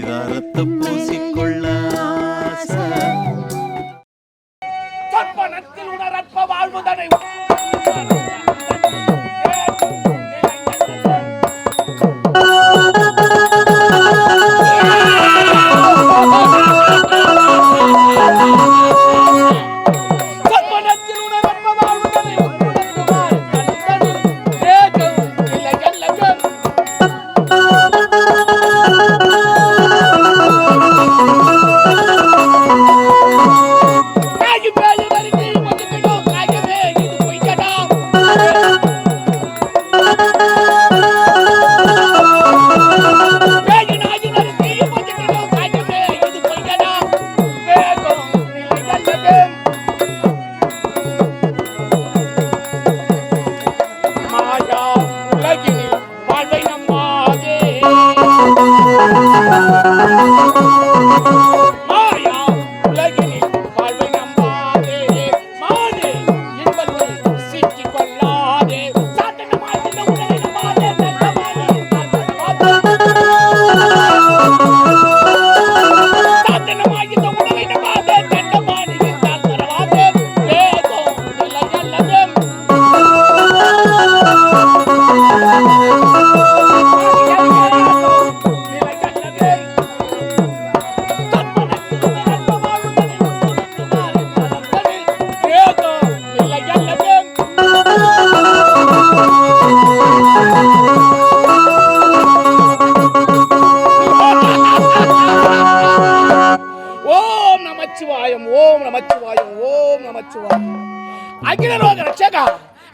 பரிதாரத்தை பூசிக்கொள்ள சொற்பனத்தில் உணரற்ப வாழ்வுதனை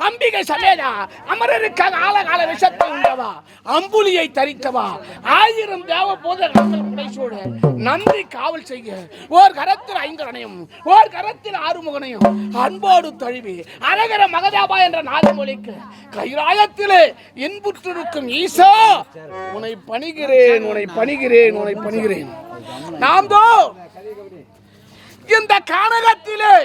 அம்பிகை சமேதா அமரருக்காக ஆலகால விஷத்தை உண்டவா அம்புலியை தரித்தவா 1000 தேவ போதகங்கள் புடைசூட நன்றி காவல் செய்ய ஓர் கரத்தில் 5 அணையும் ஓர் கரத்தில் 6 முகனையும் அன்போடு தழுவி அரகர மகதாபா என்ற நாதமொழிக்கு கைராயத்திலே இன்புற்றிருக்கும் ஈசா உன்னை பணிகிறேன் உன்னை பணிகிறேன் உன்னை பணிகிறேன். நாம் இந்த கானகத்திலே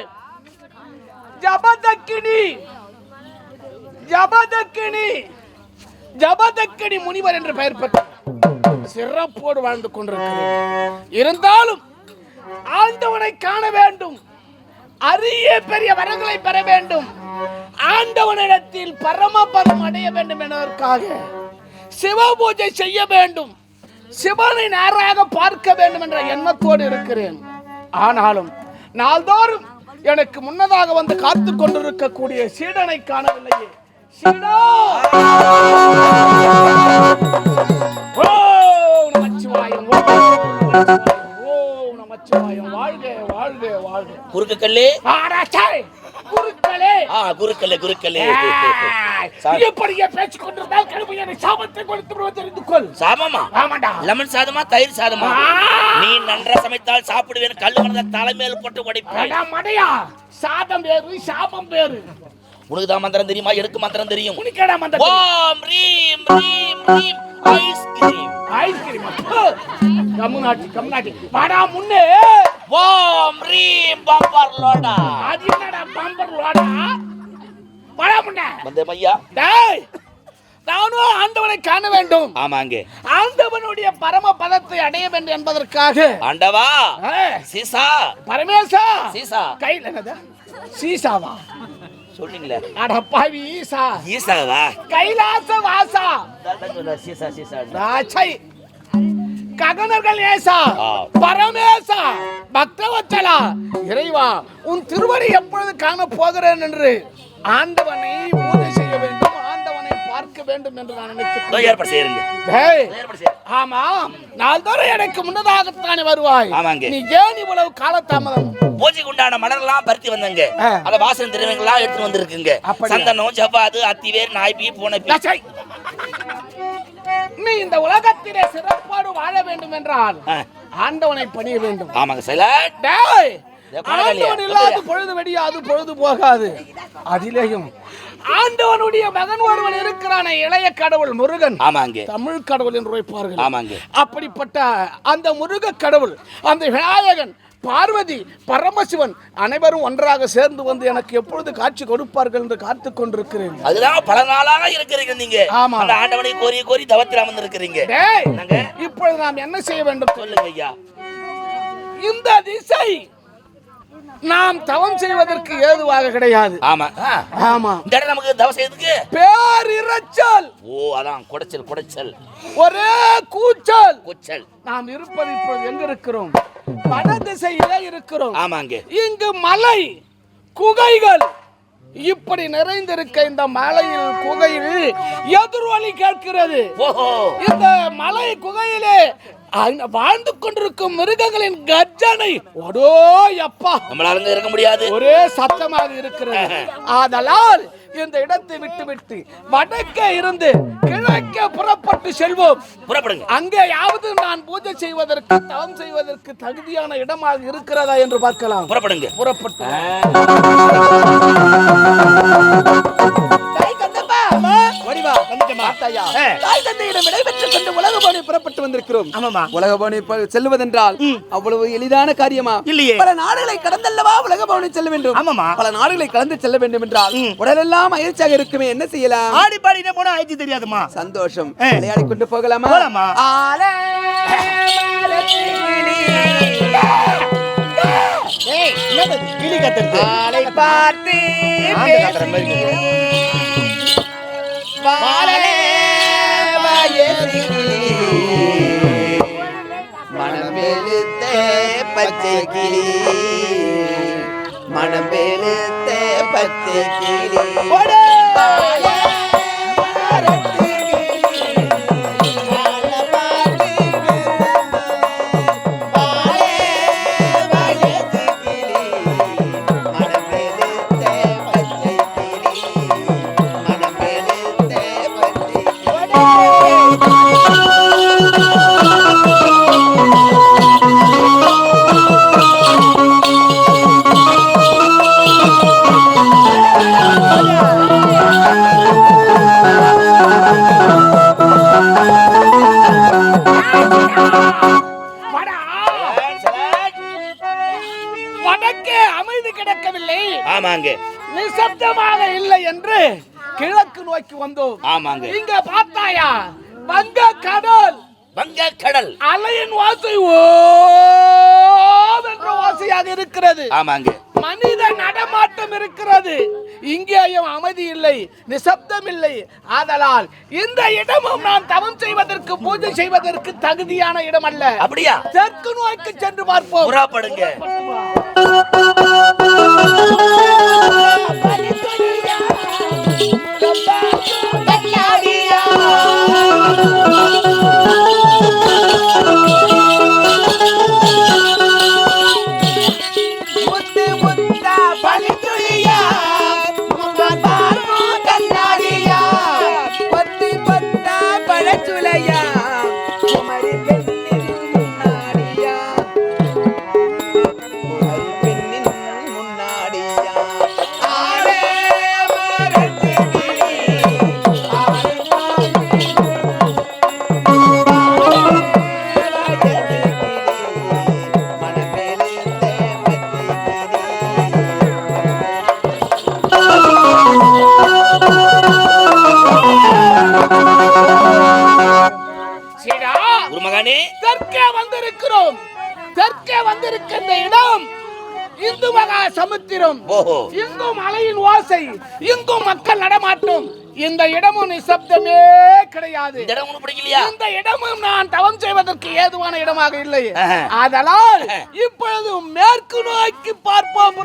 ஜபதக்கினி முனிவர் என்று பெயர் பெற்ற சிறப்போடு வாழ்ந்து கொண்டிருக்கிறேன். இருந்தாலும் ஆண்டவனை காண வேண்டும், அரிய பெரிய வரங்களை பெற வேண்டும், ஆண்டவனிடத்தில் பரமபதம் அடைய வேண்டும் என்பதற்காக சிவ பூஜை செய்ய வேண்டும், சிவனை நேராக பார்க்க வேண்டும் என்ற எண்ணத்தோடு இருக்கிறேன். ஆனாலும் நாள்தோறும் எனக்கு முன்னதாக வந்து காத்து கொண்டிருக்கக்கூடிய சீடனை காணவில்லையே. சீடா, ஓ நமச்சிவாயம், ஓ நமச்சிவாயம், வாழ்க வாழ்க வாழ்க. குறுக்கல்லே குருக்களே குருக்களே எப்படியே பேசிக் கொண்டிருந்தால் கடுமையான சாபத்தை கொடுத்து தெரிந்து கொள். சாபமா? ஆமாண்டா. லெமன் சாதமா தயிர் சாதமா? நீ நன்றா சமைத்தால் சாப்பிடுவேன், கல்லு மனத தலைமையில் போட்டு உடைப்பேன். மடையா, சாதம் வேறு சாபம் வேறு. உனக்கு தான் மந்திரம் தெரியுமா? எனக்கு மந்திரம் தெரியும். உனக்கேடா மந்திரம்? ஓம் ரீம் ரீம் ரீம் ஐஸ்கிரீம். ஐஸ்கிரீம் கம்முனாட்டி வாடா முன்னே. ஓம் ரீம் பம்பர் லோடா. அது என்னடா பம்பர் லோடா? வாடா முன்னே. வந்தே மையா. டேய், நானும் ஆண்டவனை காண வேண்டும். ஆமாங்க. ஆண்டவனுடைய பரம பதத்தை அடைய வேண்டும் என்பதற்காக. ஆண்டவா, சீசா, பரமேசா, சீசா கையில என்னது? சீசாவா சொன்னீங்களே? அட பாவி, ஈசா ஈசாவா? கைலாச வாசா. சீசா சீசா ராச்சை ககனர்கள் ஏசா, பரமேசா, பக்தவச்சலா, இறைவா உன் திருவடி எப்பொழுது காண போகிறேன் என்று ஆண்டவனை பூஜை செய்ய வேண்டும், ஆண்டவனை பார்க்க வேண்டும் என்று நான் நினைக்கிறேன். ஏற்பாடு செய்யுங்க. ஆமா, நாள்தோறும் எனக்கு முன்னதாகத்தானே வருவாய். ஆமாங்க. நீ ஏன் இவ்வளவு காலதாமதம்? பூஜைக்கு உண்டான மலர்லாம் பருத்தி வந்தங்க, அத வாசனை திரவியங்களா எடுத்து வந்திருக்குங்க. சந்தனம், ஜவ்வாது, அத்திவேர், நாய்பி, பூனைப்பி. நீ இந்த உலகத்திலே சிறப்பாடு வாழ வேண்டும் என்றால் ஆண்டவனை பணிய வேண்டும். ஆமாங்க. சைலட். டேய், ஆண்டவன் இல்லாத பொழுது வெடியாது, பொழுது போகாது. அதிலேயும் ஆண்டவனுடைய மகன் ஒருவன் இருக்கிறான, இளைய கடவுள் முருகன். ஆமாங்க. தமிழ் கடவுள் என்று வைப்பார்கள். ஆமாங்க. அப்படிப்பட்ட அந்த முருக கடவுள், அந்த விநாயகன், பார்வதி, பரமசிவன் அனைவரும் ஒன்றாக சேர்ந்து வந்து எனக்கு எப்பொழுது காட்சி கொடுப்பார்கள் என்று காத்துக் கொண்டிருக்கிறேன். அதுதான் பல நாளாக இருக்கிறீங்க நீங்க. ஆமா. அந்த ஆண்டவனை கோரி கோரி தவத்தில் அமர்ந்து இருக்கிறீங்க. இப்பொழுது நாம் என்ன செய்ய வேண்டும் சொல்லுங்க ஐயா. இந்த திசை நாம் தவம் செய்வதற்கு ஏதுவாக கிடையாது. ஆமா ஆமா. இந்த இடம் நமக்கு தவம் செய்யறதுக்கு பேரிரைச்சல். ஓ, அதான் குடைச்சல் குடைச்சல், ஒரே கூச்சல் கூச்சல். நாம் இருப்பது இப்பொழுது எங்க இருக்கிறோம்? வட திசையிலே இருக்கிறோம். ஆமாங்க. இங்கு மலை குகைகள் இப்படி நிறைந்திருக்க, இந்த மலையில் குகையில் எதிரொலி கேட்கிறது. ஓஹோ. இந்த மலை குகையிலே வாழ்ந்து கொண்டிருக்கும் மிருகங்களின் கர்ஜனை ஒடோ அப்பா நம்மளால இருக்க முடியாது, ஒரே சத்தமாக இருக்கிறது. ஆதலால் இந்த இடத்தை விட்டு வடக்கே இருந்து கிழக்கே புறப்பட்டு செல்வோம். புறப்படுங்க. அங்கேயாவது நான் பூஜை செய்வதற்கு, தவம் செய்வதற்கு தகுதியான இடமாக இருக்கிறதா என்று பார்க்கலாம். புறப்படுங்க. புறப்பட்டு புறப்பட்டு வந்திருக்கிறோம். உலகபவனி செல்வதென்றால் அவ்வளவு எளிதான காரியமா? இல்லையே. பல நாடுகளை கடந்தல்லவா உலகபவனி செல்ல வேண்டும். பல நாடுகளை கடந்து செல்ல வேண்டும் என்றால் உடலெல்லாம் மகிழ்ச்சியாக இருக்குமே, என்ன செய்யலாம்? ஆடி பாடினே போனா ஆயிடுச்சு தெரியாதுமா. சந்தோஷம். விளையாடி கொண்டு போகலாமா? போலாமா. கிளி கத்துறது ஆளை பார்த்து மனமெழுத்த பச்சை கிளி, மனமெழுத்த பச்சை கிளி. வடக்கே அமைதி கிடக்கவில்லை. ஆமாங்க. நிசப்தமாக இல்லை என்று கிழக்கு நோக்கி வந்தோம். ஆமாங்க. இங்க பார்த்தாயா, வங்க கடல், வங்க கடல் அலையின் வாசை ஓ என்ற வாசையாக இருக்கிறது. ஆமாங்க. மனித நடமாட்டம் இருக்கிறது. இங்கேயும் அமைதி இல்லை, நிசப்தம் இல்லை. ஆதலால் இந்த இடமும் நான் தவம் செய்வதற்கு, பூஜை செய்வதற்கு தகுதியான இடம் அல்ல. அப்படியா? தெற்கு நோக்கி சென்று பார்ப்போம். புறப்படுங்க. தெற்கே வந்திருக்கிறோம். தெற்கே வந்திருக்கின்ற இடம் இந்து மகா சமுத்திரம். இங்கும் மலையின் ஓசை, இங்கும் மக்கள் நடமாட்டம். இந்த இடமும் நிசப்தமே கிடையாது. இந்த இடமும் நான் தவம் செய்வதற்கு ஏதுவான இடமாக இல்லை. அதனால் இப்பொழுது மேற்கு நோக்கி பார்ப்போம்.